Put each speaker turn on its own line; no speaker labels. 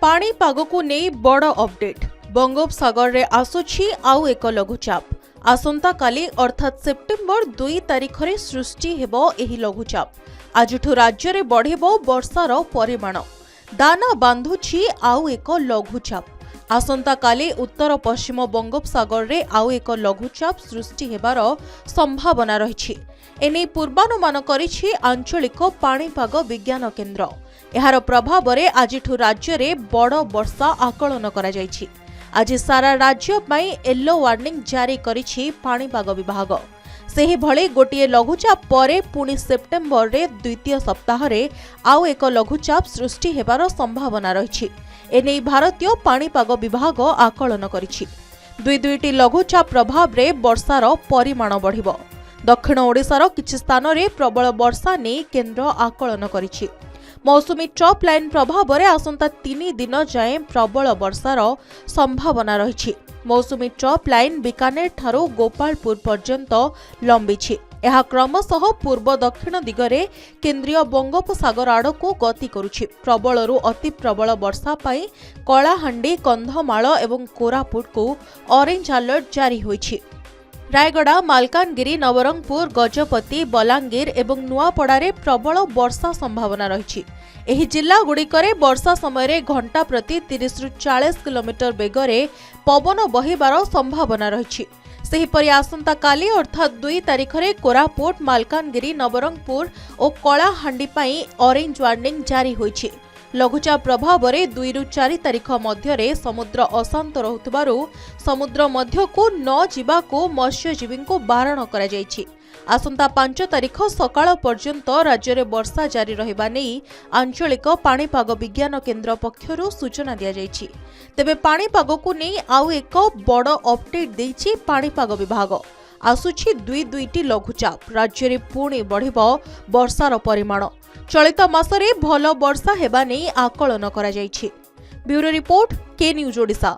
पाग को नहीं बड़ अपडेट बंगोपसागर रे आसुछि आउ एक लघुचाप आसंता काली अर्थात सेप्टेम्बर 2 तारिख रे सृष्टि हेबो एही लघुचाप आजठु राज्य रे बढ़िबो वर्षार परिमाण दाना बांधुछि आउ एक लघुचाप आसंता काली उत्तर पश्चिम बंगोपसागर रे आउ एक लघुचाप सृष्टि हेबार संभावना रहिछि एने पूर्वानुमान करिछि आंचलिक पाणीपाग विज्ञान केन्द्र एहार प्रभाव रे आजिठु राज्य रे बड़ वर्षा आकलन करा जायछि। आज सारा राज्य पई येलो वार्निंग जारी करिछि पाणीपाग विभाग। सेही भଳି गोटिए लघुचाप परे पुणी सेप्टेम्बर रे द्वितीय सप्ताह रे आउ एक लघुचाप सृष्टि हेबार संभावना रहिछि एने भारतीय पाणीपाग विभाग आकलन करिछि। दुईटी लघुचाप प्रभाव रे वर्षार परिमाण बढ़िबो। दक्षिण ओडिशार किछि स्थान रे प्रबल वर्षा नै केन्द्र आकलन करिछि। मौसुमी ट्रप लाइन प्रभाव रे आसंता 3 दिन जाए प्रबल वर्षार संभावना रहिछि। मौसुमी ट्रप लाइन बीकानेर ठारू गोपालपुर पर्यंत लंबिछि। यह क्रमशः पूर्व दक्षिण दिगरे केन्द्रीय बंगोपसागर आड़कू गति करुछि। प्रबलरू अति प्रबल वर्षा पाई कलाहांडी कंधमाल एवं कोरापुट को ऑरेंज अलर्ट जारी होइछि। रायगड़ा मालकानगिरी नवरंगपुर गजपति बलांगीर एवं नुआपड़ारे प्रबल वर्षा संभावना रहिछि। एही जिला गुड़िकरे वर्षा समय घंटा प्रति 30 रु 40 किलोमीटर बेगरे पवन बहिबार संभावना रहिछि। सेहीपरि आसंता काली अर्थात 2 तारिख रे कोरापुट मालकानगिरी नवरंगपुर और कलाहांडी पई ऑरेंज वार्निंग जारी होइछि। लघुचाप प्रभाव रे 2 रु 4 तारिख मध्य रे समुद्र अशांत रहुतबारु समुद्र मध्य को न जिबा को मत्स्यजीवी को बारण करा जायछि। आसंता 5 तारिख सकाळ पर्यंत राज्य रे वर्षा जारी रहिबा नै आंचलिक पाणीपाग विज्ञान केन्द्र पक्षरु सूचना दिया जायछि। तेबे पाणीपाग को नै आउ एक बड़ अपडेट दैछि पाणीपाग विभाग। आसुछि दुईटी लघुचाप राज्य रे पुणी बढ़िबो वर्षार परिमाण। चलित मासरे भल वर्षा हेबा नै आकलन करा जायछि। ब्यूरो रिपोर्ट के न्यूज ओडिशा।